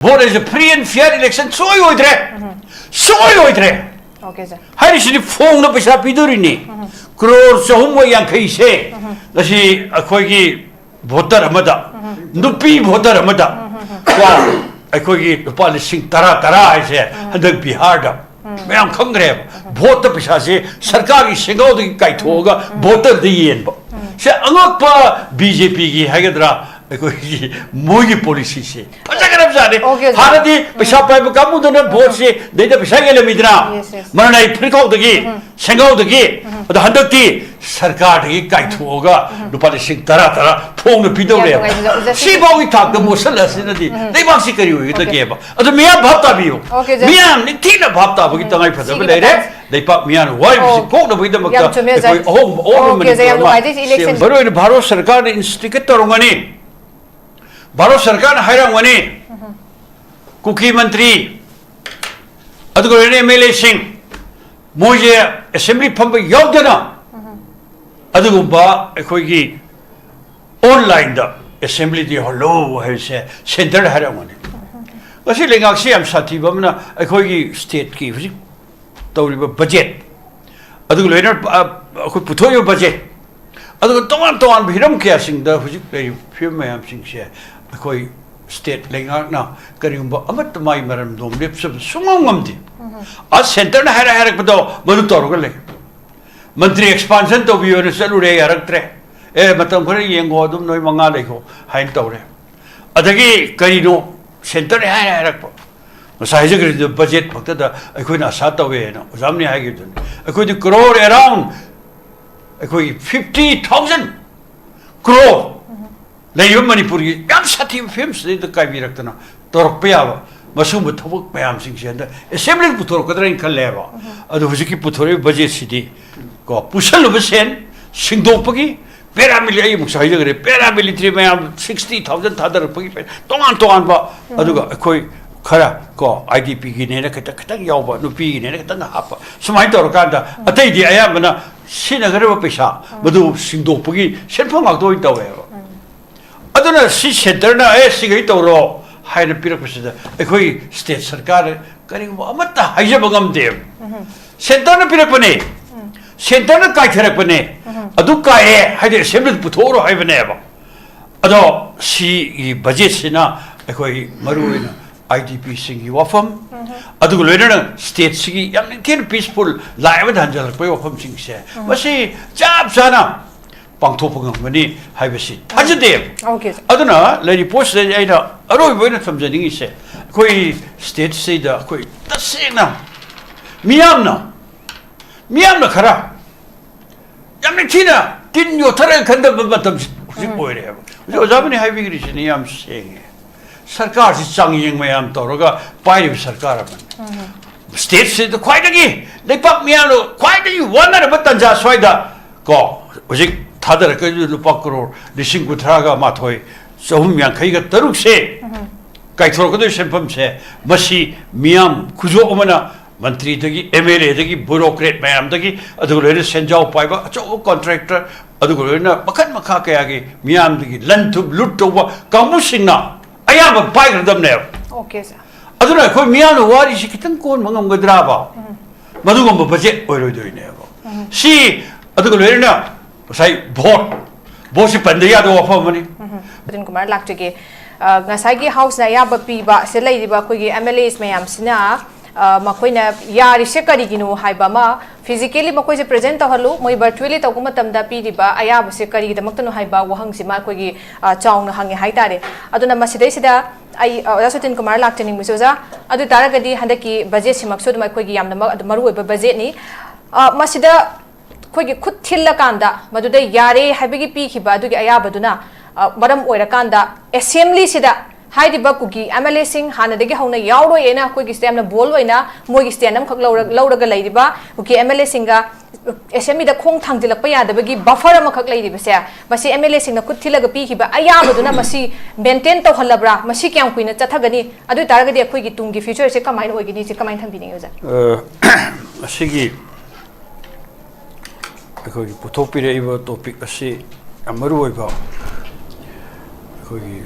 Vote is a free and fair election. So you Okay, sir. How is the phone of Pisapidurini? Crores Homo Yankee say, the she a quaggy voter Amada, Nupi voter Amada. I could get polishing Tara, I said, and then be harder. Mayam Congreve, vote the Pisasi, Sarkari Shingo the Kaitoga, voter the end. Say, Angopa BJP Hagadra. Muy policy. Haradi, Pishapa Kamudan Bosi, they the Pisagala Midra, Manai Prico the Gay, Sango the Gay, the Handaki, Sarkati, Kaituoga, the polishing Taratara, Pong the Pidoria. See how we talk the Musalas in the day. They must see you the game. The Mia Bata view. Mian, Tina Bata, we don't like they put me on wives, called with them home, all the election. But in Baro Sarkar in Sticker money. Baro Sarkar Hiram Wani Cookie Mantri Adugurene Mele Singh Moja Assembly Pump Yogana Adugumba Equigi online the Assembly the Hollow has centered Hiram Wani. Was it like Axiam Sati Bamana Equigi State Key Toriba budget Adugulator Putoyo budget Adu Toman Hiram Casing the few Mayam Sing share. Koi state lenga na karimba amat mai maram dom lips of sumamdi. A center na hara pado malutorgale. Mantri expansion to be on a salure aractre. Matam Yangodum no Mangaleko, Haintore. Adagi Carino, center harapo. Masai the budget, Pactada, I couldn't asata way, no, Zamni Hagiton. I could crore around. I could 50,000 crore. The Manipuri, Yamsati films, the Kavirakana, Torpeava, Masum Tobuk Payam Sing, Assembly Putorka in Kaleva, and the Husiki Putori budget city, go Pusal of a sen, Singdopagi, paramilitary, paramilitary mayam 60,000 other people, Toanba, Aduga, a koi Kara, go IDP Guinea, Katang Yova, Nupi, Netanga Hapa, Sumaita, a Tadi Ayamana, Sinagareva Pesha, Badu Singdopagi, Shenpama doing the I don't know, she said, there are a cigarette or high the pyramids, a quay state sarkar, carrying Amata, Hajabagam dem. Sentana Pirapane, Sentana Kaikarapane, Aduka, had a similar Putoro, I never. Ado, she budgets in a quay Maruina, IDP sing you off them. Adulena, state singing, young peaceful, live and angel, pay of him sing share. But she, Jabsana. Pangtopung money, have a seat. Has a day. Okay. I don't know, Lady Post, I don't know from the thing he said. Quay state say the quay. That's it now. Miamna Kara. Yamitina, didn't you tell a kind of a bottom? There was how many high vigorous in Yam saying. Sarkar is singing Mayam Toroga, Pai Sarkaraman. State said the quite again. They put me out quite a one at a button just why the go. Was it? Tadar Lupakro, the Singutraga Matoi, so whom Yankaiga Taruk say, Kaitoroka Sempum say, Masi, Miam, Kuzo Omana, Mantri Dagi, Emele Dagi, bureaucrat Mayam Dagi, Adulera Senjao Piper, a contractor, Adulena, Makan Makakayagi, Miam Dagi, Lantu, Lutova, Kamusina. I have a pike of them there. Okay, sir. Aduna, Miano, what is she can call Mangam Gadrava? Madugum budget, what are you doing there? See, Adulena. Say vote. Bosi Pandia do offer money. Kumar Lakti, Nasagi House Nayaba Piba, Selay Bakugi, MLAs Mayam Sina, Makoina Yari Sekarigino, Haibama, physically Makois present of Halu, my virtually Tokumatam da Pidiba, Ayab Sekari, the Motono Haiba, Wahangsi Makogi, Chong Hangi Haitare. Aduna Masidesida, I also think Kumar Lakti in Musoza, Adu Taragadi, Handaki, Bazesi Maksud, Makogi, the Maru Bazeni, Masida. Koi could till a kanda, but today Yare Habigi Piki Badu Ayabaduna, Madam Oirakanda, Assembly Sida, Heidi Bakuki, Amalesing, Hana de Gahona, Yauro Ena, Quiki Stam, Bolwena, Mogistanam, Laura Galadiba, Uki Amalesinga, Assembly the Kong Tang de la Paya, the Bagi Buffer Makak Lady Bessia, Masi Amalesing, the Kutilaga Piki, but Ayabaduna Masi, Benten to Halabra, Masikan Queen, Tatagani, Adu Taragadi, Quiki Tungi, future, Sekamine, Wagini, Sekamine, user. Sigi. Because Putopira topic a say a Maruiba.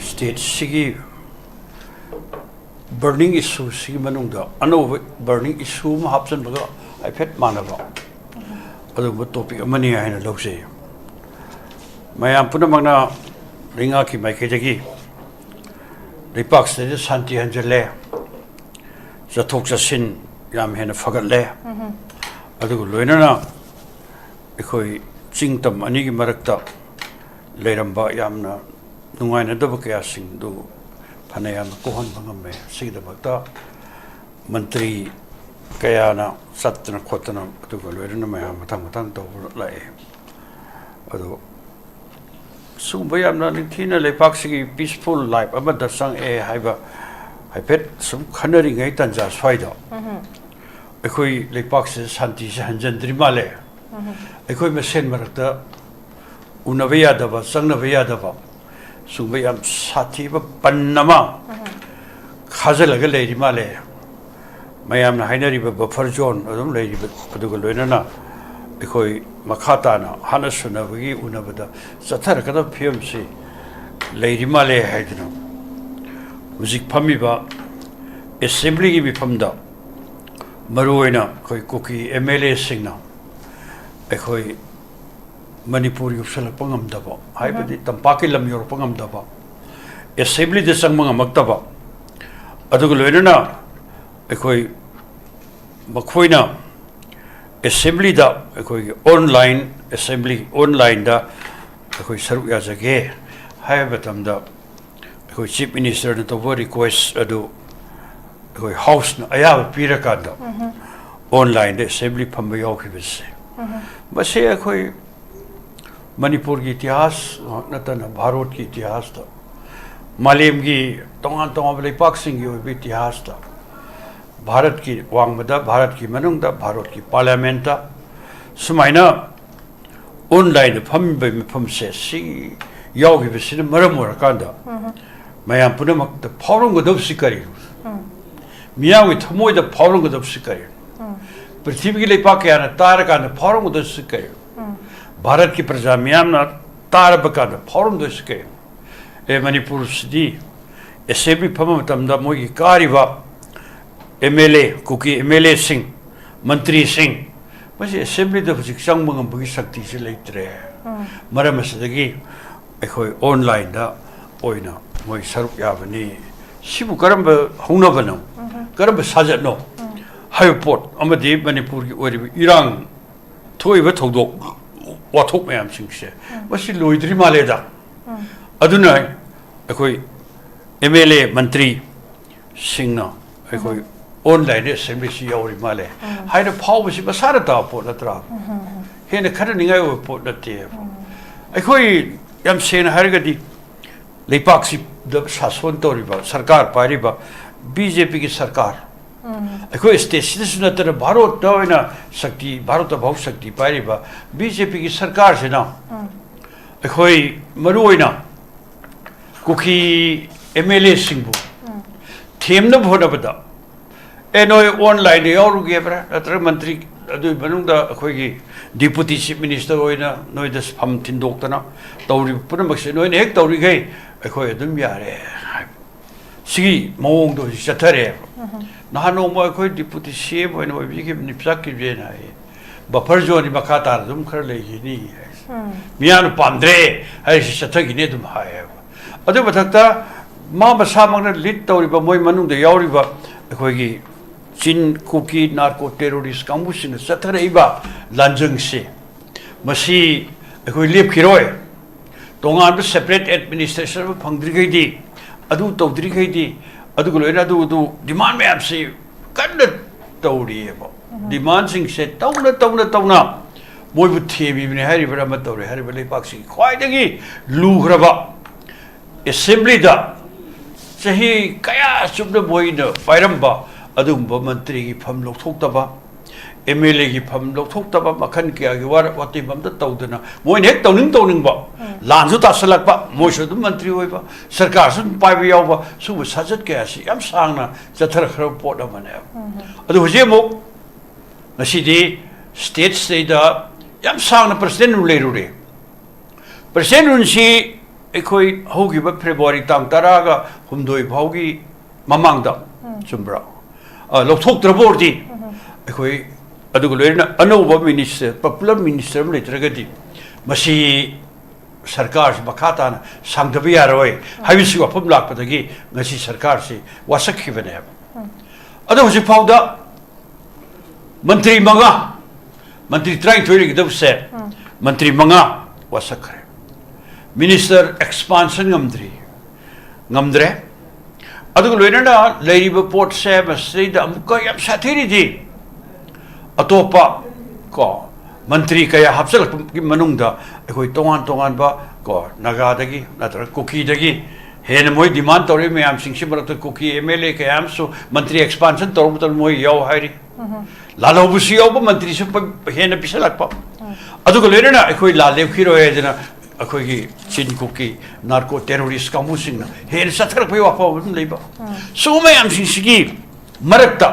State Sigi burning issue si manungda ano burning issue ma hapsan baga ai phet manaba adu ba topic amani haina lause mayam punamagna ringa ki mai ke jagi ripak se santi hanjale zathok jasin yam hena fagat le adu loina na ekhoi chingtam ani gi marakta leiramba yamna nungaina daba kaya sing du phanayam kohon bangame sigda bakta mantri kaya na satna khotna adu loirana mayam matang to lai adu sumba yamna nithina lepak sigi peaceful life amada sang e haiba haipet sum khanari ngai tanja swaida ekhoi lepak se santi se hanjandri male ekhoi mesen marakta unavaya daba sangnavaya daba sumba yam sathi ba pannama khajalaga leiri male mayam na hainari ba buffer zone adum leiri aduga loina na ekhoi makhata na hana sunabagi unabada sathar kada film si leiri male haidna music phami ba assembly gi bifamda maruina khoi kuki MLA singna ekhoi Manipur yusala pangam daba haibadi tampaki lam yor pangam daba assembly de sangmang maktaba adugu loina ekhoi makhoina assembly da ekhoi online assembly online da ekhoi saru ya jage haibatam da ekhoi chief minister na to request adu ekhoi house na aya piraka da online de assembly phamba yaw khibese base ekhoi Manipur ki इतिहास नतना भारत की इतिहास था मालेम की तोंगान लेपाक सिंह की इतिहास था भारत की वांगमदा भारत की मनुंगदा भारत की पार्लियामेंट था सुमाइना ऑनलाइन फम्बे मिफम से सी यावगी बिसिन मरम वरकांदा मयाम पुनमक द फावरंग गदब सिकरी मियावी थमोय द फावरंग गदब सिकरी पृथ्वी की लेपाक याना तारका न फावरंग गदब सिकरी भारत की प्रजा मियाम ना तार बका द फॉरम दो सके ए मणिपुर सिदी एसेबी फम तमदा मोगी कारिबा MLA कुकी MLA सिंह मंत्री सिंह बस एसेबली द फजिक संगमंग बगी शक्ति से लेत्रे मरम सदगी एखोय ऑनलाइन दा ओइना मोय सरुप याबनी सिबु करम हौनबनो करम साजनो हाइपोर्ट अमदि मणिपुर की ओरिबि इरांग थोइबा थौदोक वाथोक मैम सिंह बस लोइद्री मालेदा अदुना अखोई MLA मंत्री सिंह अखोई ऑनलाइन असेंबली से यावरी माले हाइना फावबसी मसारा ता पोट नत्रा हेन खर निगाय पोट नते अखोई यम सेन हरगदी लेपाक्सी द शासन तोरिबा सरकार पारिबा BJP की सरकार अखोई स्टेट नतर भारत ना शक्ति भारत भाव शक्ति पारिबा BJP की सरकार से ना अखोई मरुओइना कुकी MLA सिंह थेम न भोनबदा एनोय ऑनलाइन यावरुगे ब्रा नतर मंत्री अदु मनुंगदा अखोई डिप्यूटी चीफ मिनिस्टर ओइना नोय दस फम थिंदोक्तना तौरि पुनमक्से नोय हेक तौरिगै अखोई अदुम यारे सी मोंग दो चथरे नहानो मोय कोई डिप्यूटी सीएम होय नो बिगे निपसाक की जेना है बफर जोन मखा तार दुम खर लेहिनी मियान पांद्रे है चथगी ने दुम हाय अदु बथक्ता मा बसा मंगना लीड तौरिबा मोय मनुंग दे यावरिबा अखोगी चिन कुकी नार्को टेररिस्ट कांबुसिन चथरेबा लांजंग से मसी अखोई लेपखिरोय तोंगान सेपरेट एडमिनिस्ट्रेशन फंगद्रिगैदी अदु तौद्रिगैदी अदुग लोइना अदु डिमांड मैम से कन्न तौरिएबो डिमांड सिंह से तौना मोइबु थेबिबने हारिबरा म तौरे हारिबा लेपाक्सी ख्वाइदगी लुग्रबा असेंबली दा सही कया सुबन मोइना पाइरंबा अदुगुंबा मंत्री की फम लौथोक्तबा MLA की फम लौथोक्तबा मखन क्या की वाती बमदा तौदना मोइन हेक तौनिंगबा लांजु तासलकबा मोइसु दुम मंत्री होइबा सरकार सुन पाइबा यावबा सुबु सजत कयासी याम सांगना चथर खर पोट अमने अदु हुजे मो नसीदी स्टेट स्टेदा याम सांगना प्रेसिडेंट लेरुरे प्रेसिडेंट रुनसी एखोई होगिबा फेब्रुवारी तांग 10 गा 3 फाउगी ममांगदा चुम्ब्रा लौथोक्तरबोर्दी अखोई अदुगो लोइना अनौबा मिनिस्टर पॉपुलर मिनिस्टर में लेत्रगदी मसी सरकार से मखाता सांगदबी यारोय हाइबिसी वफम लापदगी ngasi सरकार से वासखिबने अदो हजि फाउदा मंत्री मंगा मंत्री ट्राई थोड़ी गिदब से मंत्री मंगा वासखरे मिनिस्टर एक्सपांशन ngamdre अदुगो लोइना लेरिबो पोर्ट से मसरीदा अमुका याम साथीरी दी अतोपा को मंत्री कया हफ्सल की मनुंगदा अखोई तोंगान बा को नागादगी नतर कुकीदगी हेन मोय डिमांड तोरे में आम सिंगसि मरत कुकी एमएलए कयाम सो मंत्री एक्सपांशन तोरब तल मोय याव हाइरी लालोबुसी याव मंत्री सु हेन पिसलकपा अदुगो लेना अखोई लालेव खिरोय जना अखोई की चिन कुकी नार्को टेररिस्ट कामुसिंग हेन सथरक पे वाफा लेबा सो मैं आम सिंगसि की मरकता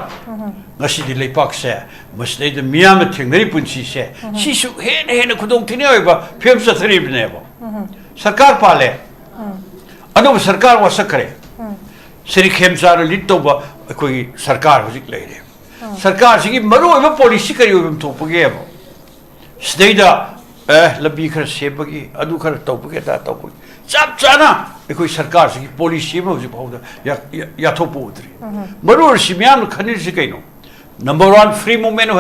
ngasi leipak se masdei de miyam thingnari punchi se sisu hen khudong thine oiba phim sa thari bne ba sarkar pale anu sarkar wa sakre sri khemsar lit to ba koi sarkar hojik leire sarkar sigi maru oiba policy kari oibam thopage ba sdei da labi khar sebagi adu khar topage ta topage chap chana koi sarkar sigi policy ma hojik bauda ya thopu udri maru simyam khanir se kaino Number 1 free movement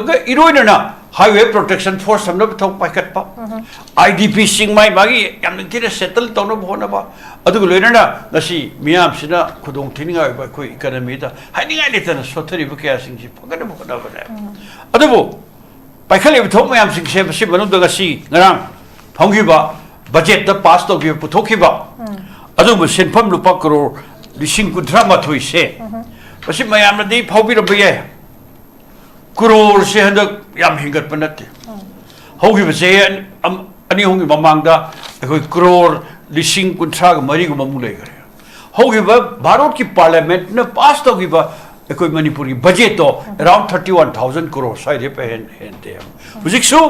ga iroina highway protection force samna thok paikat pa IDP sing mai bagi yam tira settle tawna bhona ba adu loina ngasi miyam sina khudong thininga ba koi economy da haninga litana sothari bu kya sing ji phagana bhona ba adu bo paikhale thok mayam sing se si manu da ngasi ngarang thonggi ba budget da pass to gi puthokhi ba adu bo senpham lupa crore lising kudra ma thoi se पसी मयाम नदी फाउबी रबये करोड़ से हंदक याम हिंगत पनते होगी बसे अनि होगी ममांगदा कोई करोड़ लिसिंग कुंथ्रा मरी को ममु ले करे होगी भारत की पार्लियामेंट ने पास तो की कोई मणिपुर की बजट तो अराउंड 31,000 करोड़ साइड पे हेंते बुजिक सु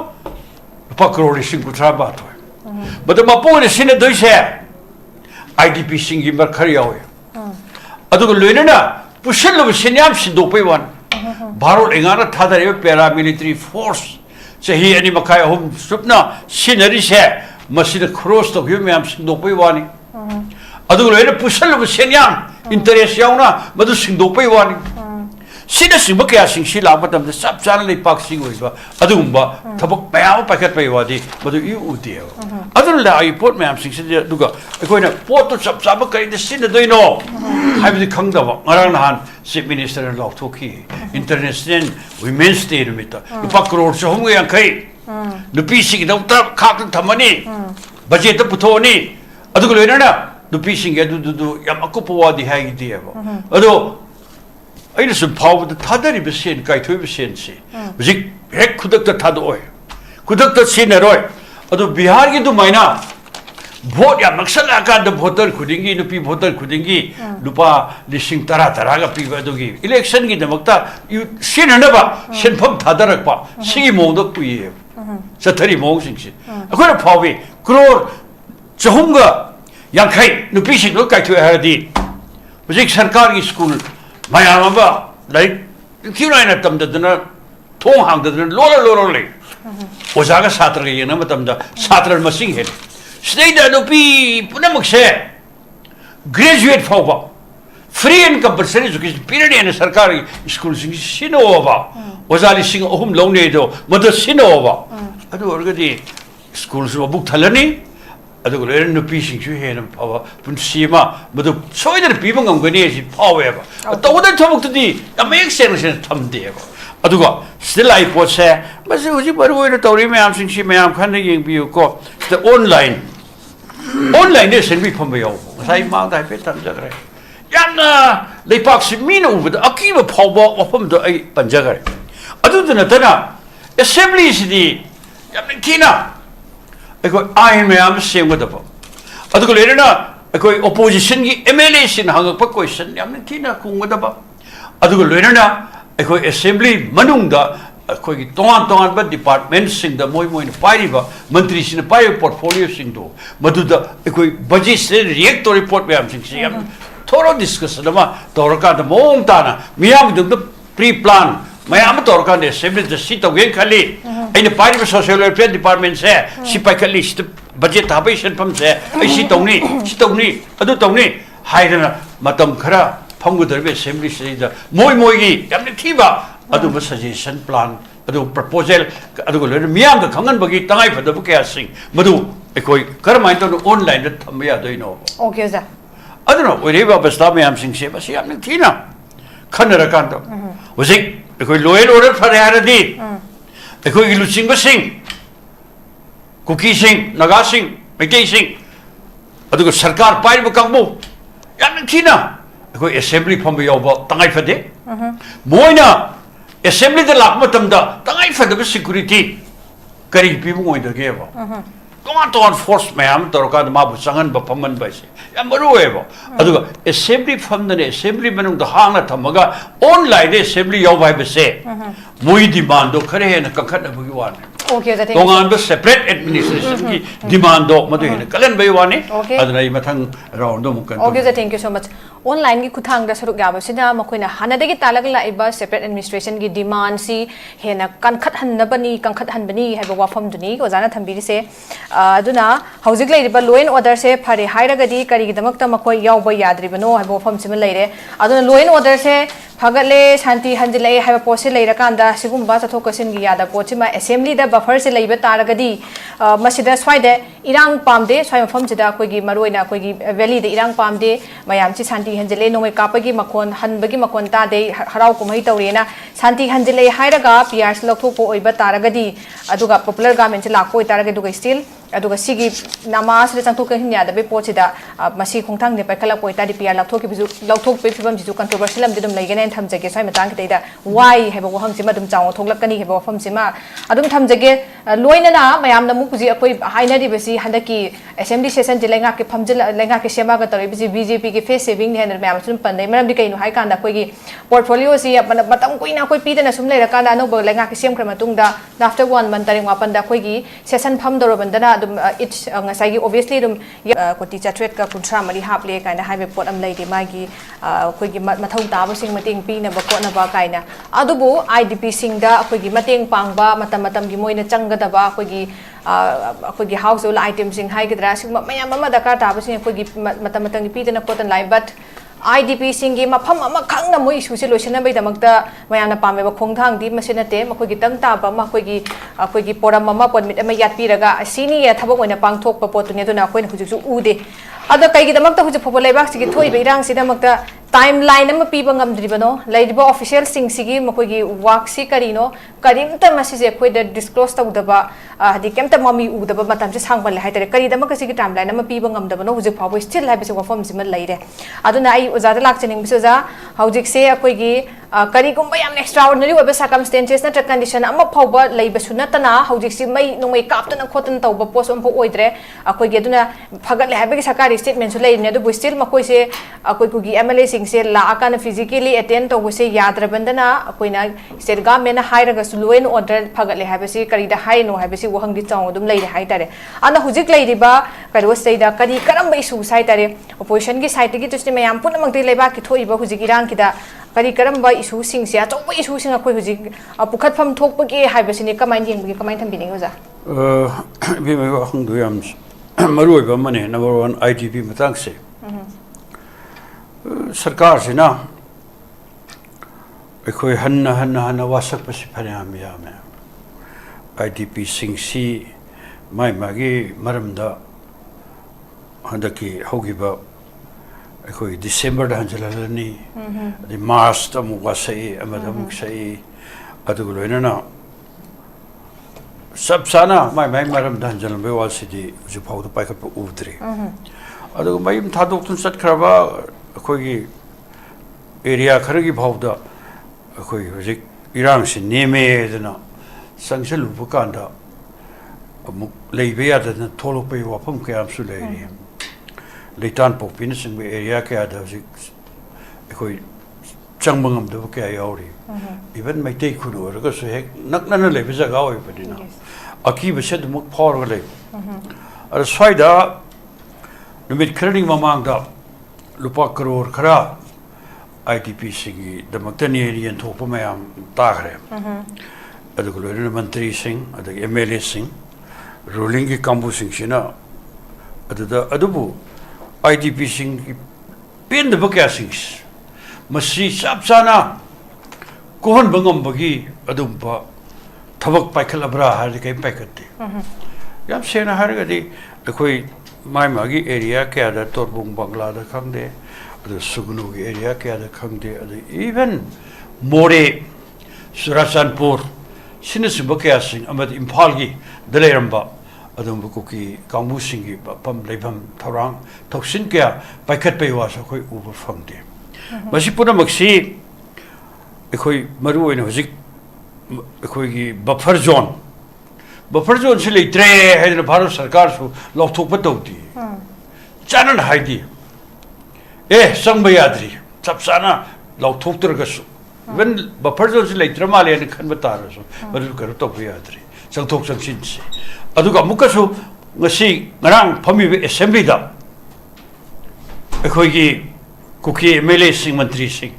करोड़ लिसिंग कुंथ्रा बात हो मतलब मपो ने सिने दोई से आईडीपी सिंग की मरखरी आवे अदुगो लोइना पुशल सिन्याम सिंदोपे वन भारत एंगाना थादरे पैरामिलिट्री फोर्स चाही अनि मखाय हम सुपना सिनरी से मसिन क्रॉस तो ह्यू मैम सिंदोपे वानी अदु लोइना पुशल सिन्याम इंटरेस्ट याउना मदु सिंदोपे वानी सिना सिंब कया सिंगसि लाबतम दे सब चान ले पाक्सि होइबा अदुगुम्बा थबक पयाव पाखत पे वादी मदु यु उदे अदु ला रिपोर्ट मैम सिंगसि दुगा अखोइना पोट तो सब सब करि दे सिन दोइनो हाइबदि खंगदबा ngara nahan chief minister lauthoki international women's day numita lupa crore so hum yang khai nupi sing dauta khak thamani budget ta puthoni adu loina na nupi sing du yam akupo di ha gi dia ba ado aina sum phaw da thadari be sen kai thoi be sen se jik hek khudak ta thad oi khudak ta sin roi ado bihar gi du maina vote ya maksal aka da voter khudingi nupi voter khudingi lupa lising tara ga pi ba dogi election gi damakta you sin na ba sin pham thadarak pa sigi mong da pi sathari mong sing si akora phawi crore chahunga yankhai nupi sing lo kai thoi ha di bujik sarkar gi school mayam ba like kyunai na tam da na thong hang da lo le oja ga satra gi na matam da satra masing he State Adopi Punamukse graduate for free and compulsory education period in a Sarkari school Sinova was Ali sing home long nedo, Mother Sinova. I do already schools of book Talani. I do learn the piecing you hear and power Punsima, but the so that people on Ganesh however. But what I talk to thee, that makes sense some day. Aduga still I put say, but it was a Tori Mam since she may have handing you call the online is and we from me over. I mount I fit under Yana they pass me over the Akiva power of the Panjagari. Other than a tenor, assembly is the Yamina. I got I am same with the book. Other later, I got opposition MLAs in Hanga question, Yamina Kung with the book. Other later, I got assembly Manunga. कोई तोंगान बा departments Singh the मोय मोय पाइरिबा मंत्री सिन पाइ portfolio सिंग दो मदुदा कोई budget से react तो report में हम सिंग थोड़ा डिस्कशन अमा तौरका द मोंग ताना मियाम दुम प्री प्लान मैम तौरका ने असेंबली द सी तौगे खाली अइन पारिब सोशल वेलफेयर डिपार्टमेंट से सिपाई खाली बजेट हाबेशन फम से सी तौनी अदु तौनी हाइरना मतम खरा फंगुदरबे असेंबली से मोय मोयगी यामने थीबा अदु सजेशन प्लान अदु प्रपोजल अदु लोन मियाम द खंगन बगी तंगाई फदब क्या सिंग मदु एकोई करमाइन तो ऑनलाइन द थम या दोइनो ओके जा अदुनो ओरेबा बस्ता मियाम सिंग से बस यामने थीना खनर कांदो उसे एकोई लोयल ऑर्डर फरे हारदी एकोई लुचिंग बसिंग कुकी सिंग नगा सिंग मेटे सिंग अदु सरकार पाइब कांगबो यामने थीना एकोई असेंबली फम यावबा तंगाई फदे मोइना असेंबली द लाख मतमदा तंगाई फदब सिक्योरिटी करी पीबु ओइदगेबो तोन फोर्स मैम तौरका माबु चंगन बफमन बसे या मरुएबो अदुगा असेंबली फमदने असेंबली मनुंग द हांगना थमगा ऑनलाइन असेंबली याव बाय बसे मोई डिमांड दो खरे हेन कखत बगी वाने ओके जा तोंगान ब सेपरेट एडमिनिस्ट्रेशन की डिमांड दो मदु हेन कलन बय वाने अदुना इ मथंग राउंड दो मुकन ओके जा thank you so much online की खुथांग दा सरुक याबसिना मखोइना हानादगी तालग लाइबा सेपरेट एडमिनिस्ट्रेशन की डिमांड सी हेना कनखत हनबनी कंखत हनबनी हैबो वाफम दुनी ओजाना थंबिरि से अदुना हौजिक लेरिबा लो एंड ऑर्डर से फरे हाइरगदी करिगिदमक्ता मखोइ यावबा याद्रिबनो हैबो वाफम सिम लेरे अदुना लो एंड ऑर्डर से फगले शांति हंजिले हैबा पोसे लेरकांदा सिगुम्बा चथोकसिन की यादा पोचिमा असेंबली दा बफर से लेबा तारगदी मसिदा स्वाइदे इरांग पामदे स्वाइ मफम सिदा कोइगी मरोइना कोइगी वैली दे इरांग पामदे मयाम ची शांति हंजिले नोंगे कापगी मखोन हनबगी मखोन तादे हराव कुमई तौरेना शांति हंजिले हाइरगा पीआरस लौथोपो ओइबा तारगदी अदुगा पॉपुलर गवर्नमेंट से लाखो ओइ तारगे दुगा स्टिल अदुगा सिगी नामास रे चंथोक हिन यादबे पोचिदा मसी खोंथांग ने पैखला पोइतादि पीआर लौथोक बिजु लौथोक पे फिबम जिजु कंट्रोवर्शियल हम दिदम लेगेने थमजगे स्वाइ मतंग कितेदा वाई हेबो वहंग सिमा दुम चांग थोकलकनी हेबो वफम सिमा अदुम थमजगे लोइनना मयाम नमु कुजी अकोइ हाइनदि बसी हंदकी असेंबली सेशन जे लेंगा के फमजिल लेंगा के सेमा ग तरे बिजी बीजेपी के फेस सेविंग ने मयाम सुम पंदे मरम दि कइनो हाइ कांदा कोइगी पोर्टफोलियो सी मतम कोइना कोइ पीदना सुम लेरा कांदा अनोब लेंगा के सेम क्रम तुंगदा आफ्टर 1 मंथ तरे वापन दा कोइगी सेशन फम दरोबंदना अदुम it's ngasai obviously dum koti chatret ka kuntra mari haple kaina haibe pot am leide magi khoi gi mathau taba sing mating pi na ba ko na ba kaina adubu idp sing da khoi gi mateng pangba matam matam gi moina changada ba khoi gi household items sing hai gidra sing mayam ma dakar taba sing khoi gi matam matam gi pi na potan lai but IDP सिंगी मफम अमा खंगना मोइ issue से lotion बै दमकता मयाना पामे खोंथांग दि मसेनते मखोगी तंग ताबा मखोगी अखोगी पोरम अमा पॉडमिट अमा यातपीरगा सिनी या थबक ओइना पांगथोकपा पोतुने दुना अखोइना हुजुसु उदे अदो कैगी दमकता हुजु फोबो लेबाक सिगी थोइबे इरांग सिदमकता टाइमलाइन अमा पीबा ngamdribano लाइदिबा ऑफिशियल सिंग सिगी मखोगी वर्क सि करिनो करिमता मसिजे अखोइदा डिस्क्लोज तौदबा हदि केमता ममी उदबा मतम से सांगबल हाइतरे करिदमक सिगी टाइमलाइन अमा पीबा ngamdabano हुजु फाबो स्टिल हाइबसे वफम सिम लेरे अदुना आई ओजादा लाक्चनिंग बिसोजा हौजिक से अखोइगी करिगुम्बा याम एक्स्ट्राऑर्डिनरी ओबे सर्कमस्टेंसेस नत्र कंडीशन अमा फावबा लेबसु नतना हौजिक सि मै नोंमै कापतना खोतन तौबा पोस अमफो ओइद्रे अखोइगी अदुना फगले हाइबगे सरकारी स्टेटमेंट सु लेने अदु स्टिल मखोइ से अखोइ कुगी एमएलए सिंग से लाकान फिजिकली अटेंड तौबसे याद्रबंदना अखोइना स्टेट गवर्नमेंट हाइरगा सु लोइन ऑर्डर फगले हाइबसे करिदा हाइनो हाइबसे वहंगदि चाउ अदुम लेरे हाइतारे अना हुजिक लेरिबा करो सेदा करी करम इशू साइतारे ओपोजिशन की साइड की तुस्ने मयाम पुनमक लेबा की थोइबा हुजिक इरांग किदा करी करम इशू सिंग से अचौब इशू सिंग अखोइ हुजिक पुखतफम थोकपगे हाइबसिने कमाइन येंबगे कमाइन थंबिने होजा बिमे हंगदु याम मरुइबा मने नंबर 1 IDP मतंग से सरकार से ना अखोइ हन्ना वासक पसि फरयाम यामे IDP सिंग सी माइ मागी मरमदा हंदकी होगिबा अखोइ डिसेंबर दा हंजलनी दि मार्च ता मुवासई अमदम सई अदुग लोइना सब साना माइ मरम दा हंजलबे वासिदी जु फाउद पाइखप उद्रे अदुग माइम थादोक्तुन सटखरबा अखोइ एरिया खरगी भावदा अखोइ हजिक इरांग से नेमे दना संगसल बुकांदा अमुक लेबे यादना थोलोपे वाफम कयाम सु लेरि लेतान पोपिन सिंग एरिया कया दा हजिक अखोइ चंगमंगम दब कया यावरी इवन मैते खुनु रगा सु हेक नकनन लेबे जगा ओइ पदिना अकी बसेद मुक फॉर ले अर स्वाइदा नुमित खरनिंग ममांग दा lupa crore khara IDP singi damakta ni rian thopa mayam ta khare adu ko le mantri sing adu MLA sing ruling ki kambu sing sina adu bu IDP sing ki pen de bakya sing masi sap sana kohon bangam bagi adu ba thabak paikhala bra har kai paikati yam sena har ga di koi mai magi area ke ada torbung bangla da khangde adu sugnu gi area ke ada khangde adu even more surasanpur sinis bakya sing amad imphal gi daleramba adu bu ki kambu sing gi pam leibam tharang thoksin kya paikhat pe wa sa khoi uber famde masi puna maksi khoi maru oina hojik khoi gi buffer zone se le tre hai bharat sarkar su lokthok pa tawti chanan haidi sang bayadri chap sana lokthok tar ga su when buffer zone se le drama le khan bata ra su maru kar to bayadri sang thok sang sin se aduga mukka su ngasi ngarang phami assembly da khoi gi kuki MLA sing mantri sing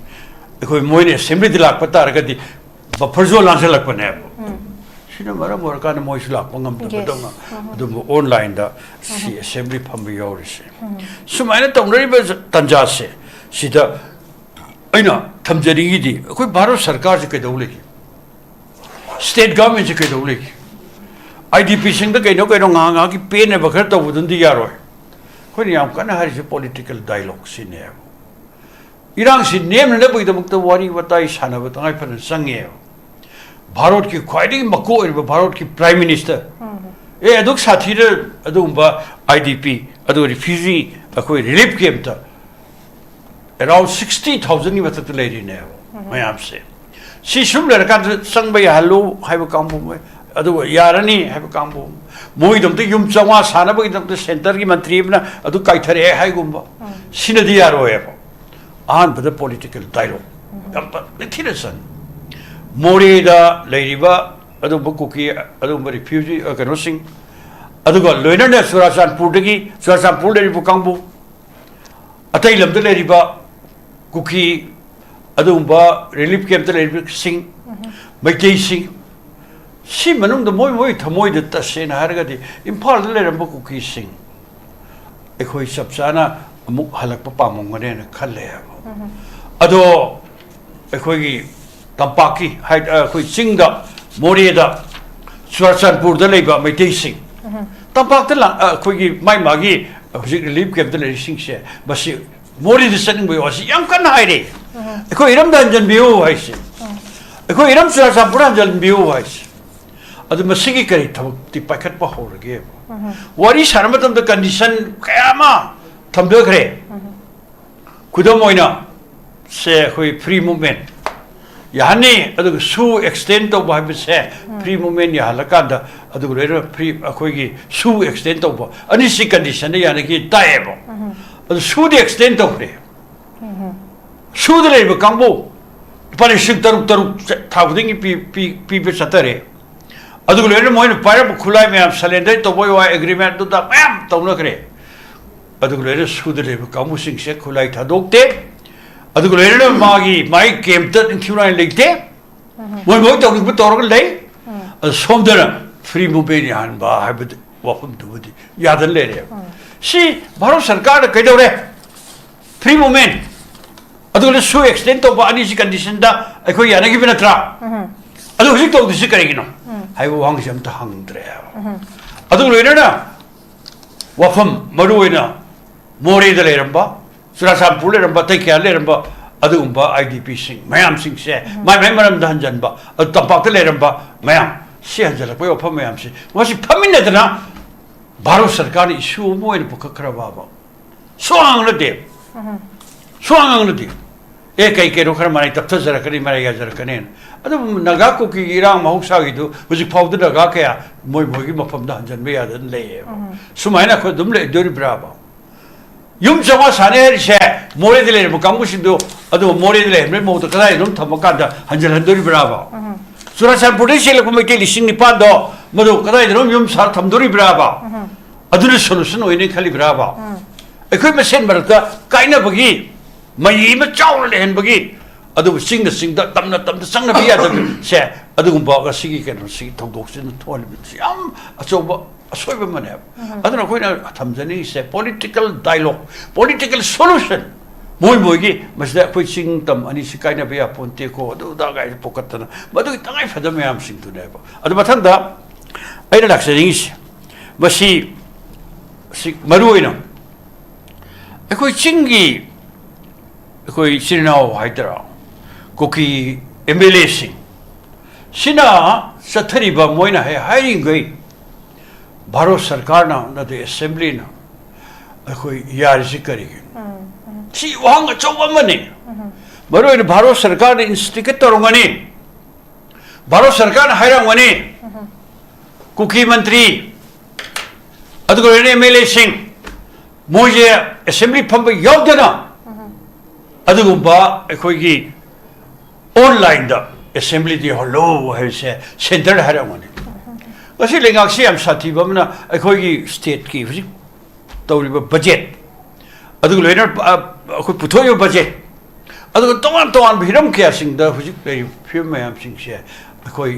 khoi moine assembly de lak pata ra ga di buffer zone lan se lak pa ne sina mara mora kana moisla pangam da badanga du online da si assembly phambi yorise sumaina tongri ba tanja se sida aina thamjari gi di koi bharat sarkar se kedole ki state government se kedole ki IDP sing da kaino nga ki pe ne bakhar to budun di yaro koi ni am kana hari se political dialogue sine irang si name ne boi da mukta wari batai sana batai pan sange Bharat की ख्वाइदी मको भारत की prime minister अदुक साथी अदुगुम्बा IDP अदु refugee अखोय relief camp ता around 60,000 नि मथत लेरिने मयाम से सिसुम लरका संग बय हलो हाइब कामबो अदु यारनी हाइब कामबो मोइ दम ते युम चवा साना बय दम ते सेंटर की मंत्री बना अदु काइथरे हाइगुम्बा सिनदि यारोय आन बद पॉलिटिकल डायलॉग अब थिरसन मोरेदा लेरिबा अदुब कुकी अदुब रिफ्यूजी कनो सिंग अदुग लोइनर सुरासानपुर दगी सुरासानपुर लेरिबु कांगबु अतै लमद लेरिबा कुकी अदुबा रिलीफ कैंप लेरिबु सिंग मैकै सिंग सि मनुंग द मोय थमोय द तसेन हारगदि इम्फाल लेरबु कुकी सिंग एखोय सबसाना अमुक हलक पामंगने न खले अदो एखोयगी तंपाकी हाइ कोई चिंगदा मोरेदा सुरसनपुर द लेबा मैतै सिंग तंपाक त कोई माइ मागी हजिक रिलीफ कैंप द लेरि सिंग से बसी मोरे द सनिंग बय वासी यम कन हाइरे कोई इरम दंजन बियो हाइसे कोई इरम सुरसनपुर दंजन बियो हाइसे अदु मसिगी करी थबक ति पाखत प होरगे वारी सरमतम द कंडीशन कयामा थमदखरे खुदम ओइना से कोई फ्री मूवमेंट यानी अदुग सु एक्सटेंड तो बाय से फ्री मूवमेंट या हलकादा अदुग रेर फ्री अखोगी सु एक्सटेंड तो बा अनि सी कंडीशन यानी कि ताएबो अदु सु दे एक्सटेंड तो रे सु दे लेब कांबो पारे सिक तरु थाबदिंग पी पे सतरे अदुग रेर मोइन पारे खुलाय में सलेंडर तो बोय वा एग्रीमेंट तो दा मैम तो न करे अदुग रेर सु दे लेब कांबो सिंग से खुलाय थादोकते अदुग लेरन मागी माइ कैंप त इंक्यूराइ लेते मोय मोय तौनिब तौरग ले सोमदन फ्री मूवमेंट यान बा हाबद वफम दुबदी यादन लेरे सी भारत सरकार कैदौरे फ्री मूवमेंट अदुग सु एक्सटेंड तो बा अनि सी कंडीशन दा अखोय यानगी बिनत्रा अदु हुजिक तो दिस करेगिनो हाइबो वांग जम त हंगद्रे अदुग लेरन वफम मरुइना मोरे द लेरंबा सुरासानपुर लेरंबा तैक्या लेरंबा अदुगुम्बा IDP सिंग मयाम सिंग से माइ मरम द हंजनबा अदु तंपाक लेरंबा मयाम से हंजलक बय ओफम मयाम से वासी फमिनदना भारत सरकार इशू मोइन पखखरा बाबा सोंगलदे ए कई के रोखर माने तप्थ जरकनी मारे या जरकने अदु नगा को की इरांग महौसा गिदु हुजिक फाउद नगा के मोय मोगी मफम द हंजन बे यादन ले सुमाइना खो दुम ले दोरि ब्राबा युम जमा साने से मोरे दिले मुकामु सिंदो अदो मोरे दिले मे मोतो कदाय नुम थमकादा हंजल हंदोरि ब्राबा सुरासानपुर से लको मेके लिसिंग निपान दो मदो कदाय नुम युम सा थमदोरि ब्राबा अदुनि सोलुशन ओइने खाली ब्राबा ꯑꯩꯈꯣꯏ ꯃꯁꯦꯟ ꯃꯔꯛꯇ ꯀꯥꯏꯅꯕꯒꯤ ꯃꯌꯤ ꯑꯃ ꯆꯥꯎꯅ ꯂꯩꯍꯟꯕꯒꯤ ꯑꯗꯨꯕꯨ ꯆꯤꯡꯗ ꯇꯝꯅ ꯆꯪꯅꯕ ꯌꯥꯗꯕꯁꯦ ꯑꯗꯨꯒꯨꯝꯕ ꯉꯁꯤꯒꯤ ꯀꯩꯅꯣꯁꯤꯒꯤ ꯊꯧꯗꯣꯛꯁꯤꯅ ꯊꯣꯛꯍꯜꯂꯤꯕꯁꯤ ꯌꯥꯝ ꯑꯆꯧꯕ ꯑꯁꯣꯏꯕ ꯑꯃꯅꯦꯕ ꯑꯗꯨꯅ ꯑꯩꯈꯣꯏꯅ ꯊꯝꯖꯅꯤꯡꯉꯤꯁꯦ ꯄꯣꯂꯤꯇꯤꯀꯦꯜ ꯗꯥꯏꯂꯣഗ് ꯄꯣꯂꯤꯇꯤꯀꯦꯜ ꯁꯣꯂꯨꯁꯟ ꯃꯣꯏꯒꯤ ꯃꯁꯤꯗ ꯑꯩꯈꯣꯏ ꯆꯤꯡ ꯇꯝ ꯑꯅꯤꯁꯤ ꯀꯥꯏꯅꯕ ꯌꯥꯄꯣꯟꯇꯦꯀꯣ ꯑꯗꯨꯗ ꯒꯥꯏꯁꯦ ꯄꯣꯛꯈꯠꯇꯅ ꯃꯗꯨꯒꯤ ꯇꯉꯥꯏ ꯐꯗꯕ ꯃꯌꯥꯝꯁꯤꯡꯗꯨꯅꯦꯕ ꯑꯗꯨ ꯃꯊꯪꯗ ꯑꯩꯅ ꯂꯥꯛꯆꯅꯤꯡꯉꯤꯁꯦ ꯃꯁꯤ ꯃꯔꯨ ꯑꯣꯏꯅ ꯑꯩꯈꯣꯏ ꯆꯤꯡꯒꯤ ꯑꯩꯈꯣꯏ ꯏꯆꯤꯜ ꯏꯅꯥꯎ ꯍꯥꯏꯗꯔꯥ ꯀꯨꯀꯤ ꯑꯦꯝ ꯑꯦꯜ ꯑꯦꯁꯤꯡ ꯁꯤꯅ ꯆꯠꯊꯔꯤꯕ ꯃꯣꯏꯅ ꯍꯥꯏꯔꯤꯈꯩ ꯚꯥꯔꯠ ꯁꯔꯀꯥꯔꯅ ꯅꯠꯇꯦ ꯑꯦꯁꯦꯝꯕ꯭ꯂꯤꯅ ꯑꯩꯈꯣꯏ ꯌꯥꯔꯤꯁꯤ ꯀꯔꯤꯒꯤꯅꯣ ꯁꯤ ꯋꯥꯍꯪ ꯑꯆꯧꯕ ꯑꯃꯅꯤ ꯃꯔꯨꯑꯣꯏꯅ ꯚꯥꯔꯠ ꯁꯔꯀꯥꯔꯅ ꯏꯟꯁꯇꯤꯒꯦꯠ ꯇꯧꯔꯝꯒꯅꯤ ꯚꯥꯔꯠ ꯁꯔꯀꯥꯔꯅ ꯍꯥꯏꯔꯝꯒꯅꯤ ꯀꯨꯀꯤ ꯃꯟꯇ꯭ꯔꯤ ꯑꯗꯨꯒ ꯑꯦꯝ ꯑꯦꯜ ꯑꯦꯁꯤꯡ ꯃꯣꯏꯁꯦ ꯑꯦꯁꯦꯝꯕ꯭ꯂꯤ ꯐꯝꯕ ꯌꯥꯎꯗꯅ ꯑꯗꯨꯒꯨꯝꯕ ꯑꯩꯈꯣꯏꯒꯤ ꯑꯣꯟꯂꯥꯏꯟꯗ ꯑꯦꯁꯦꯝꯕ꯭ꯂꯤꯗ ꯌꯥꯎꯍꯜꯂꯣ ꯍꯥꯏꯕꯁꯦ ꯁꯦꯟꯇꯔꯗ ꯍꯥꯏꯔꯝꯒꯅꯤ ꯉꯁꯤ ꯂꯩꯉꯥꯛꯁꯤ ꯌꯥꯝ ꯁꯥꯊꯤꯕ ꯑꯃꯅ ꯑꯩꯈꯣꯏꯒꯤ ꯁ꯭ꯇꯦꯠꯀꯤ ꯍꯧꯖꯤꯛ ꯇꯧꯔꯤꯕ ꯕꯖꯦꯠ ꯑꯗꯨꯒ ꯂꯣꯏꯅ ꯑꯩꯈꯣꯏ ꯄꯨꯊꯣꯛꯏꯕ ꯕꯖꯦꯠ ꯑꯗꯨꯒ ꯇꯣꯉꯥꯟ ꯇꯣꯉꯥꯟꯕ ꯍꯤꯔꯝ ꯀꯌꯥꯁꯤꯡꯗ ꯍꯧꯖꯤꯛ ꯂꯩꯔꯤꯕ ꯐꯤꯕꯝ ꯃꯌꯥꯝꯁꯤꯡꯁꯦ ꯑꯩꯈꯣꯏ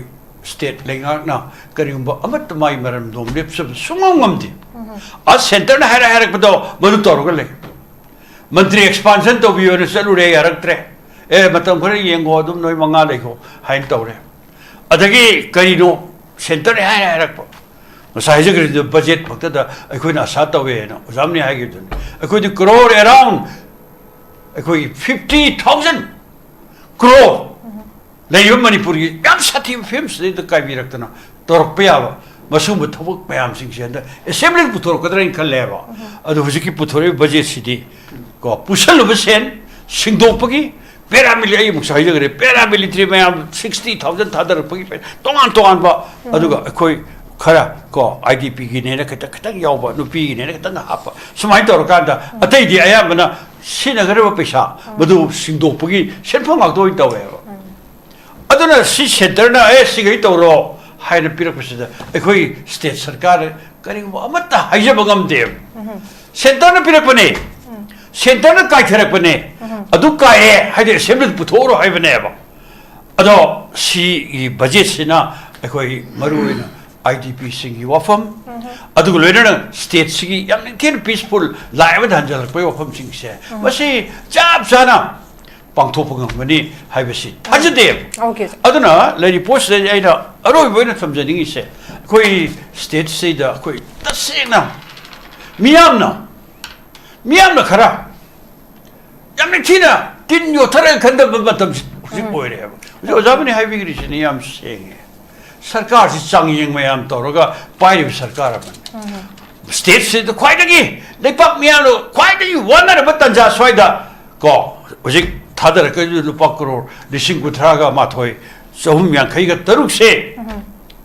ꯁ꯭ꯇꯦꯠ ꯂꯩꯉꯥꯛꯅ ꯀꯔꯤꯒꯨꯝꯕ ꯑꯃꯠꯇ ꯃꯥꯒꯤ ꯃꯔꯝꯗꯣꯝ ꯂꯦꯞꯆꯕ ꯁꯨꯡꯉꯝ ꯉꯝꯗꯦ ꯁꯦꯟꯇꯔꯅ ꯍꯥꯏꯔꯛꯄꯗꯣ ꯃꯗꯨ ꯇꯧꯔꯒ ꯂꯩ ꯃꯟꯇ꯭ꯔꯤ ꯑꯦꯛꯁꯄꯥꯟꯁꯟ ꯇꯧꯕꯤꯌꯣꯅ ꯆꯠꯂꯨꯔꯦ ꯌꯥꯔꯛꯇ꯭ꯔꯦ ꯃꯇꯝ ꯈꯔ ꯌꯦꯡꯉꯣ ꯑꯗꯨꯝ ꯅꯣꯏ 5 ꯂꯩꯈꯣ ꯍꯥꯏꯅ ꯇꯧꯔꯦ ꯑꯗꯒꯤ ꯀꯔꯤꯅꯣ ꯁꯦꯟꯇꯔꯅ ꯍꯥꯏꯔꯛꯄ ꯉꯁꯥꯏ ꯍꯥꯏꯖꯈ꯭ꯔꯤꯗꯨ ꯕꯖꯦꯠ ꯐꯛꯇꯗ ꯑꯩꯈꯣꯏꯅ ꯑꯁꯥ ꯇꯧꯋꯦꯅ ꯑꯣꯖꯥꯝꯅꯤ ꯍꯥꯏꯈꯤꯕꯗꯨꯅꯤ ꯑꯩꯈꯣꯏꯗꯤ ꯀ꯭ꯔꯣꯔ ꯑꯦꯔꯥꯎꯟ ꯑꯩꯈꯣꯏꯒꯤ 50,000 ꯀ꯭ꯔꯣꯔ ꯂꯩꯔꯤꯕ ꯃꯅꯤꯄꯨꯔꯒꯤ ꯌꯥꯝ ꯁꯥꯊꯤꯕ ꯐꯤꯕꯝꯁꯤꯗꯩꯗ ꯀꯥꯏꯕꯤꯔꯛꯇꯅ ꯇꯧꯔꯛꯄ ꯌꯥꯕ ꯃꯁꯤꯒꯨꯝꯕ ꯊꯕꯛ ꯃꯌꯥꯝꯁꯤꯡꯁꯦ ꯍꯟꯗꯛ ꯑꯦꯁꯦꯝꯕ꯭ꯂꯤꯗ ꯄꯨꯊꯣꯔꯛꯀꯗ꯭ꯔꯥꯅ ꯈꯜꯂꯦꯕ ꯑꯗꯨ ꯍꯧꯖꯤꯛꯀꯤ ꯄꯨꯊꯣꯔꯛꯏꯕ ꯕꯖꯦꯠꯁꯤꯗꯤ ꯀꯣ ꯄꯨꯁꯜꯂꯨꯕ ꯁꯦꯟ ꯁꯤꯡꯗꯣꯛꯄꯒꯤ ꯄꯦꯔꯥꯃꯤꯂꯤ ꯑꯩ ꯑꯃꯨꯛꯁꯨ ꯍꯥꯏꯖꯈ꯭ꯔꯦ ꯄꯦꯔꯥꯃꯤꯂꯤꯇꯔꯤ ꯃꯌꯥꯝ 60,000 ꯊꯥꯗꯔꯛꯄꯒꯤ ꯇꯣꯉꯥꯟꯕ ꯑꯗꯨꯒ ꯑꯩꯈꯣꯏ ꯈꯔ ꯀꯣ IDPꯒꯤꯅꯦꯅ ꯈꯤꯇꯪ ꯌꯥꯎꯕ ꯅꯨꯄꯤꯒꯤꯅꯦꯅ ꯈꯤꯇꯪ ꯍꯥꯞꯄ ꯁꯨꯃꯥꯏꯅ ꯇꯧꯔꯀꯥꯟꯗ ꯑꯇꯩꯗꯤ ꯑꯌꯥꯝꯕꯅ ꯁꯤꯖꯤꯟꯅꯒꯗꯕ ꯄꯩꯁꯥ ꯃꯗꯨ ꯁꯤꯡꯗꯣꯛꯄꯒꯤ ꯁꯦꯟꯐꯝ ꯉꯥꯛꯇ ꯑꯣꯏꯅ ꯇꯧꯋꯦꯕ ꯑꯗꯨꯅ ꯁꯤ ꯁꯦꯟꯇꯔꯅ ꯁꯤꯒꯩ ꯇꯧꯔꯣ ꯍꯥꯏꯅ ꯄꯤꯔꯛꯄꯁꯤꯗ ꯑꯩꯈꯣꯏ ꯁ꯭ꯇꯦꯠ ꯁꯔꯀꯥꯔꯅ ꯀꯔꯤꯒꯨꯝꯕ ꯑꯃꯠꯇ ꯍꯥꯏꯖꯕ ꯉꯝꯗꯦꯕ ꯁꯦꯟꯇꯔꯅ ꯄꯤꯔꯛꯄꯅꯦ ꯁꯦꯟꯇꯔꯅ ꯀꯥꯏꯊꯔꯛꯄꯅꯦ ꯑꯗꯨ ꯀꯥꯏꯑꯦ ꯍꯥꯏꯗꯤ ꯑꯦꯁꯦꯝꯕ꯭ꯂꯤꯗ ꯄꯨꯊꯣꯛꯎꯔꯣ ꯍꯥꯏꯕꯅꯦꯕ ꯑꯗꯣ ꯁꯤꯒꯤ ꯕꯖꯦꯠꯁꯤꯅ ꯑꯩꯈꯣই ꯃꯔꯨꯑꯣꯏꯅ IDPꯁꯤꯡꯒꯤ ꯋꯥꯐꯝ ꯑꯗꯨꯒ ꯂꯣꯏꯅꯅ ꯁ꯭ꯇꯦꯠꯁꯤꯒꯤ ꯌꯥꯝ ꯅꯤꯡꯊꯤꯅ ꯄꯤꯁꯐꯨꯜ ꯂꯥꯏ ꯑꯃꯗ ꯍꯟꯖꯜꯂꯛꯄꯒꯤ ꯋꯥꯐꯝꯁꯤꯡꯁꯦ ꯃꯁꯤ ꯆꯞ ꯆꯥꯅ ꯄꯥꯡꯊꯣꯛꯄ ꯉꯝꯒꯅꯤ ꯍꯥꯏꯕꯁꯤ ꯊꯥꯖꯗꯦꯕ ꯑꯗꯨꯅ ꯂꯩꯔꯤ ꯄꯣꯠꯁꯤꯗ ꯑꯩꯅ ꯑꯔꯣꯏꯕ ꯑꯣꯏꯅ ꯊꯝꯖꯅꯤꯡꯉꯤꯁꯦ ꯑꯩꯈꯣꯏ ꯁ꯭ꯇꯦꯠꯁꯤꯗ ꯑꯩꯈꯣꯏ ꯇꯁꯦꯡꯅ ꯃꯤꯌꯥꯝꯅ ꯈꯔ ꯌꯥꯝ ꯅꯤꯡꯊꯤꯅ ꯇꯤꯟ ꯌꯣꯠꯊꯔꯒ ꯈꯟꯗꯕ ꯃꯇꯝꯁꯤ ꯍꯧꯖꯤꯛ ꯑꯣꯏꯔꯦꯕ ꯍꯧꯖꯤꯛ ꯑꯣꯖꯥꯕꯅꯤ ꯍꯥꯏꯕꯤꯈ꯭ꯔꯤꯁꯤꯅꯤ ꯌꯥꯝ ꯁꯦꯡꯉꯦ सरकार से चांगयेंग मैम तौरगा पाइब सरकार स्टेट से ख्वाइदगी लेपाक मियानो ख्वाइदगी वनरब तंजा स्वाइदा को हजिक थादरक लुपा करोड़ 9,30,000 माथोय 350 से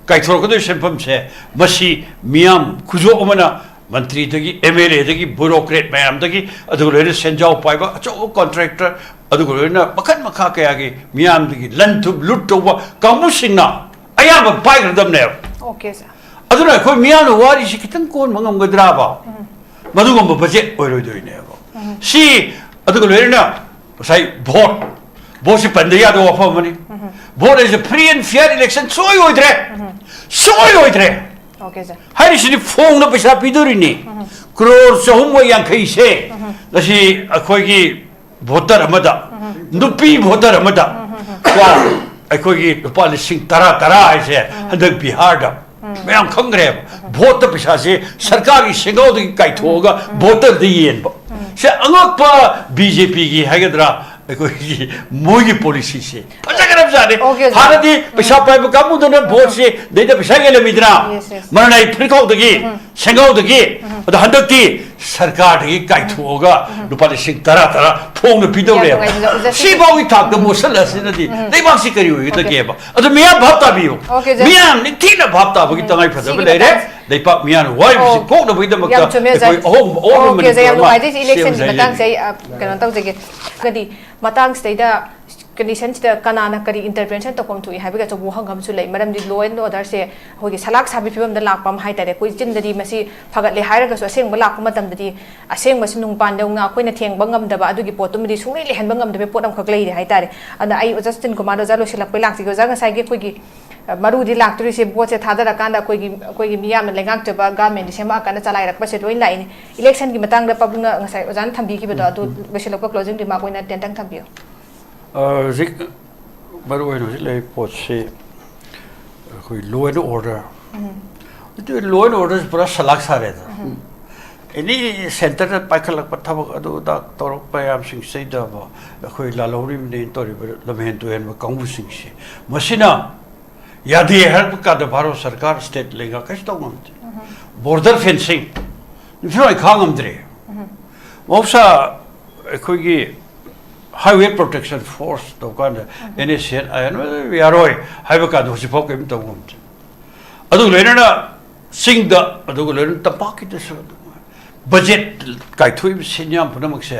काइथोरकदो सेंफम से मसी मियाम खुजो अमना मंत्री दगी एमएलए दगी ब्यूरोक्रेट मैम दगी अदुगलेने सेंजाव पाइबा अचो कॉन्ट्रैक्टर अदुगलेने मखन मखा कयागी मियाम दगी लंथुब लुट तोबा कामुसिंगना अयाबा पाइग्रदमने ओके सर अदुना कोई मियानो वारिसि खितंग कोन मंगमगद्राबा मदुगुंबा बजेट ओइरोइदोइनेबा सी अदुगो लोइना साइ भोट से पंदे यादो वफमनि भोट is a free and fair election सोय ओइद्रे ओके सर हारिसिनि फोंग पैसा पिदोरिनि करोड़ 350 से गसी अखोइगी भोटर अमदा नुपी भोटर अमदा वा अखोइगी लुपा 10,000 है हदक बिहार मैम खंग्रे भोट पैसा से सरकार की सेगौद की काइथोगा भोटर दियेन से अंगप बीजेपी की हैगद्रा मोगी पॉलिसी से फजगरब जाने हारदी पैसा पाइब कामुदने भोट से देदा पैसा गेलमिदना मरनाई फ्रिखौदगी सेगौदगी अद हंदकती सरकार की काइथोगा लुपा 10,000 फोंग पिदौरे सिबावी थाक मोसल असनदी लेबासी करी होई तकेबा अद मिया भाबता बियो मिया निथिना भाबता बगी तंगाई फजब लेरे लेपा मिया वाइ कोक न बइदा मक्का कोई ओके जे याम वाइदि इलेक्शन मतंग से कनो तौजगे गदी मतंग स्टेदा condition ꯁꯤꯗ ꯀꯅꯥꯅ ꯀꯔꯤ intervention ꯇꯧꯐꯝ ꯊꯣꯛꯏ ꯍꯥꯏꯕꯒꯤ ꯑꯆꯧꯕ ꯋꯥꯍꯪ ꯂꯩ ꯃꯔꯝꯗꯤ law and order ꯁꯦ ꯑꯩꯈꯣꯏꯒꯤ ꯁꯂꯥꯛ ꯁꯥꯕꯤ ꯐꯤꯕꯝꯗ ꯂꯥꯛꯄ ꯑꯃ ꯍꯥꯏꯇꯥꯔꯦ ꯑꯩꯈꯣꯏ ꯆꯤꯟꯗꯗꯤ ꯃꯁꯤ ꯐꯒꯠꯂꯦ ꯍꯥꯏꯔꯒꯁꯨ ꯑꯁꯦꯡꯕ ꯂꯥꯛꯄ ꯃꯇꯝꯗꯗꯤ ꯑꯁꯦꯡꯕꯁꯤ ꯅꯨꯡꯄꯥꯟꯗꯧꯅ ꯑꯩꯈꯣꯏꯅ ꯊꯦꯡꯕ ꯉꯝꯗꯕ ꯑꯗꯨꯒꯤ ꯄꯣꯠꯇꯨꯃꯗꯤ ꯁꯨꯡꯂꯩ ꯂꯩꯍꯟꯕ ꯉꯝꯗꯕ ꯄꯣꯠ ꯑꯃꯈꯛ ꯂꯩꯔꯦ ꯍꯥꯏꯇꯥꯔꯦ ꯑꯗꯨꯅ ꯑꯩ ꯑꯣꯖꯥ ꯁ꯭ꯇꯤꯟ ꯀꯨꯃꯥꯔ ꯑꯣꯖꯥ ꯂꯣꯏꯁꯤꯜꯂꯛꯄꯩ ꯂꯥꯛꯆꯒꯦ ꯑꯣꯖꯥ ꯉꯁꯥꯏꯒꯤ ꯑꯩꯈꯣꯏꯒꯤ ꯃꯔꯨꯗꯤ ꯂꯥꯛꯇꯣꯔꯤꯁꯦ ꯚꯣꯠꯁꯦ ꯊꯥꯗꯔꯀꯥꯟꯗ ꯑꯩꯈꯣꯏꯒꯤ ꯃꯤꯌꯥꯝꯅ ꯂꯩꯉꯥꯛꯆꯕ ꯒꯚꯔꯟꯃꯦꯟꯠ ꯁꯦꯝꯃꯛꯑꯀꯥꯟꯗ ꯆꯂꯥꯏꯔꯛꯄꯁꯦ ꯂꯣꯏ ꯂꯥꯛꯏꯅꯤ ꯏꯂꯦꯛꯁꯟꯒꯤ ꯃꯇꯥꯡꯗ ꯄꯥꯕꯨꯡꯅ ꯉꯁꯥꯏ ꯑꯣꯖꯥꯅ ꯊꯝꯕꯤꯈꯤꯕꯗꯣ ꯑꯗꯨ ꯂꯣꯏꯁꯤꯜꯂꯛꯄ ꯀ꯭ꯂꯣꯖꯤꯡ ꯔꯤꯃꯥꯔꯛ ꯑꯣꯏꯅ ꯇꯦꯟꯇꯪ ꯊꯝꯕꯤꯌꯨ ꯍꯧꯖꯤꯛ ꯃꯔꯨꯑꯣꯏꯅ ꯍꯧꯖꯤꯛ ꯂꯩꯔꯤꯕ ꯄꯣꯠꯁꯤ ꯑꯩꯈꯣꯏ law and order law and ꯑꯣꯔꯗꯔꯁꯤ ꯄꯨꯔꯥ ꯁꯂꯥꯛ ꯁꯥꯔꯦꯗ ꯑꯦꯅꯤ ꯁꯦꯟꯇꯔꯗ ꯄꯥꯏꯈꯠꯂꯛꯄ ꯊꯕꯛ ꯑꯗꯨꯗ ꯇꯧꯔꯛꯄ ꯃꯌꯥꯝꯁꯤꯡꯁꯤꯗꯕ ꯑꯩꯈꯣꯏ ꯂꯥꯜꯍꯧꯔꯤꯕꯅꯤ ꯇꯧꯔꯤꯕ ꯂꯝꯍꯦꯟ ꯇꯨꯍꯦꯟꯕ ꯀꯥꯡꯕꯨꯁꯤꯡꯁꯤ ꯃꯁꯤꯅ ꯌꯥꯗꯦ ꯍꯥꯏꯔꯛꯄ ꯀꯥꯟꯗ ꯚꯥꯔꯠ ꯁꯔꯀꯥꯔ ꯁ꯭ꯇꯦꯠ ꯂꯩꯉꯥꯛ ꯀꯩꯁꯨ ꯇꯧ ꯉꯝꯗꯦ ꯕꯣꯔꯗꯔ ꯐꯦꯟꯁꯤꯡ ꯐꯤꯔꯣꯏ ꯈꯥ ꯉꯝꯗ꯭ꯔꯦ ꯃꯍꯧꯁꯥ ꯑꯩꯈꯣꯏꯒꯤ हाईवे प्रोटेक्शन फोर्स तौकान NSN यारोय हाइबा का दो सिफाव के मित गुमते अदु लेना सिंग द अदु लेना तपाकी दस बजट काइथुई सिन्याम पुनमक से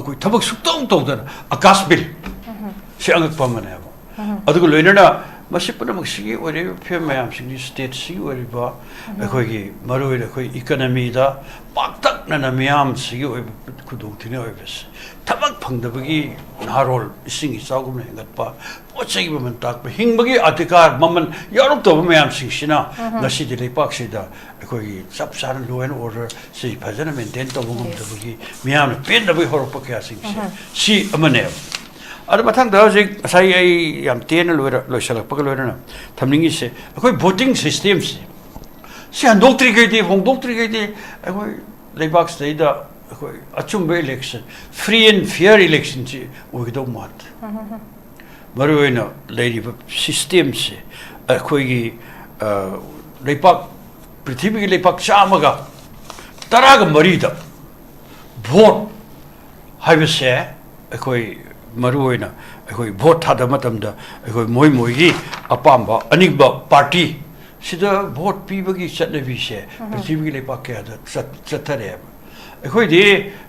कोई थबक सुक्तों तौदन आकाश बिल से अंगक पमने अदु लेना मसी पुनमक सिगी ओरे फे मयाम सिगी स्टेट सिगी ओरिबा अखोगी मरुइ अखोई इकोनॉमी दा पाक्तक नना मयाम सिगी ओइ खुदुंग थिने ओइबस थबक फंगदबगी नारोल इसिंग इचागुम हेंगतपा पोचै बमन ताक हिंगबगी अधिकार ममन यारुक तो मयाम सिंगसिना नसी दिले पाक्सिदा अखोगी सब सार लो एंड ऑर्डर सि फजन मेंटेन तो गुम दबगी मयाम पेन दबगी होरप क्या सिंगसे सी अमने अद मथांग दा हजिक साइ आई याम तेन लोइसलकपग लोइरना थमनिंगिसे अखोई वोटिंग सिस्टम से हंदोक्ट्री गइदि होंदोक्ट्री गइदि अखोई लेबाक स्टेदा अखोई अचुंबे election free and fair election से ओगदो मात मरुइना लेरिबा सिस्टम से अखोई लेबाक पृथ्वी की लेबाक चामगा तराग मरीदा वोट हाइबसे अखोई मरुइना अखोई वोट थादा मतमदा अखोई मोय मोयगी अपाम्बा अनिबा पार्टी सिदा वोट पीबगी चटनबी से पृथ्वी की लेबाक के चतरे अखोई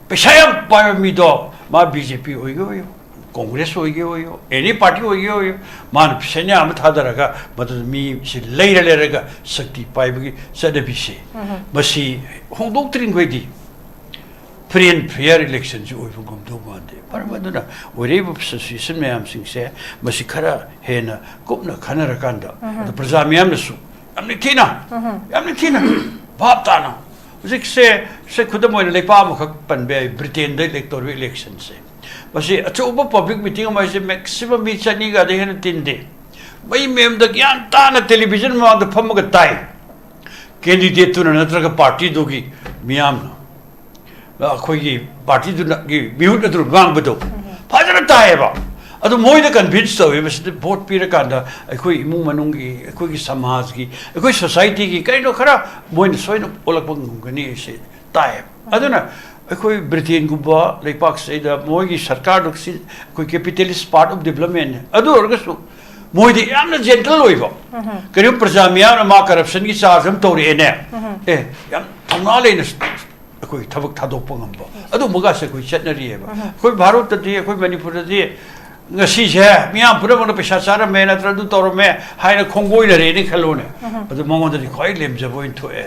पैसा पाइब मीदो मा बीजेपी होइगो कांग्रेस होइगो एनी पार्टी होइगो मान पैसा थादरगा मत मी से लेरगा शक्ति पाइबगी चटनबी से मसी होंदोक्ट्रिंगोइदी फ्री एंड फेयर इलेक्शन से गमदो मानते परमदुना ओरेब सिचुएशन मैम सिंगसे मसी खरा हेना कुपना खनरकांदा प्रजा मैमनसु यामनि थीना भाप ताना से खुद मोइन लेपा मखक पनबे ब्रिटेन दे इलेक्टोरल इलेक्शन से मसी अचौब पब्लिक मीटिंग में से मैक्सिमम मी चनी गा दे हेन तिनदे मई मेम द ज्ञान ताना टेलीविजन में द फमग ताई कैंडिडेट तुना नत्रगा पार्टी दोगी मियामना अखोई पार्टी दुनगी बिहुत अदु गांगबदो फाजर ताएबा अदु मोइद कन्विंस तवे बस वोट पीरकांदा अखोई इमुंग मनुंगी अखोई समाज की अखोई सोसाइटी की कइनो खरा मोइन सोइन ओलकपंग गुंगनी से ताए अदुना अखोई ब्रिटेन गुबा लेपाक सेदा मोइगी सरकार दुक्सी कोई कैपिटलिस्ट पार्ट ऑफ डेवलपमेंट अदु अर्गसु मोइदे यामना जेंटल ओइबा करियो प्रजा मियाम मा करप्शन की चार्ज हम तोरे ने ए याम थंगा लेना कोई थबक थादोप ngamba adu muga se koi chatnari ba koi bharot ta di koi manipur di ngasi je miam pura mon pesa sara me na tradu tor me haina khongoi la re ni khalone adu mongon da khoi lem je boin to e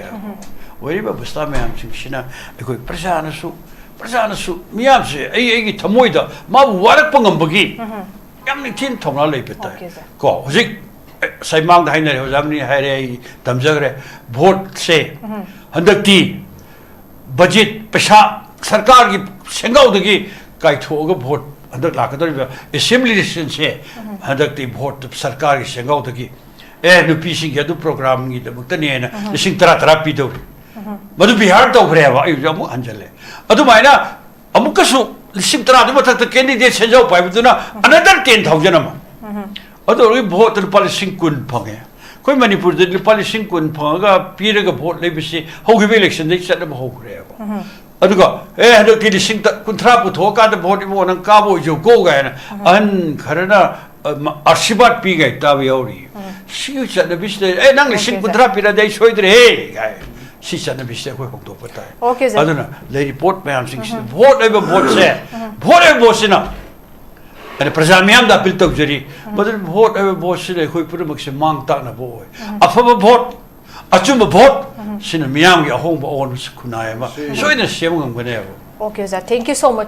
wei ba busta me am sina koi prasana su miam se ai gi thamoi da ma warak pangambagi yam ni tin thongla lei beta ko hojik saimang da haina re hojamni haire tamjagre vote se handakti budget पैसा सरकार की सेंगाउदगी काइथोग vote हदक लाकदरिबा assembly election से हदकती vote सरकार की सेंगाउदगी ए नुपीसिंग के programme की दबक्तने लिसिंग तरा पीदो मधु बिहार तौग्रेबा अय जमु हंजले अदुमाइना अमुकसु लिसिंग तरा दु मथक कैंडिडेट सेंजाउ पाइबदुना अनदर 10000 अमा अदु वोट रुपा लिसिंग कुन फंगे कोई मणिपुर दे लुपा लिसिंग कुन फंगा पीरगा वोट लेबिसि होगिबे इलेक्शन दे चटब होग्रेबा अदुगा ए हदकती लिसिंग कुंथ्रा पुथोका द वोट इबो नंग काबो जो गो गायना अन खरना आशीर्वाद पी गई ताब यावरी सी चटबिसि ए नंग लिसिंग कुंथ्रा पीरा दे सोइद्रे हे गाय सी चटबिसि कोई होगदो पता ओके अदुना ले रिपोर्ट मैम सिंग वोट एबो वोट से वोट एबो सिना ꯑꯩꯅ ꯄ꯭ꯔꯖꯥ ꯃꯤꯌꯥꯝꯗ ꯑꯄꯤꯜ ꯇꯧꯖꯔꯤ ꯃꯗꯨ ꯚꯣꯠ ꯍꯥꯏꯕ ꯚꯣꯠꯁꯤꯗ ꯑꯩꯈꯣꯏ ꯄꯨꯝꯅꯃꯛꯁꯦ ꯃꯥꯡ ꯇꯥꯛꯅꯕ ꯑꯣꯏ ꯑꯐꯕ ꯚꯣꯠ ꯑꯆꯨꯝꯕ ꯚꯣꯠ ꯁꯤꯅ ꯃꯤꯌꯥꯝꯒꯤ ꯑꯍꯣꯡꯕ ꯑꯑꯣꯟꯕ ꯈꯨꯟꯅꯥꯏ ꯑꯃ ꯁꯣꯏꯗꯅ ꯁꯦꯝꯕ ꯉꯝꯒꯅꯦꯕ Okay, sir. Thank you so much.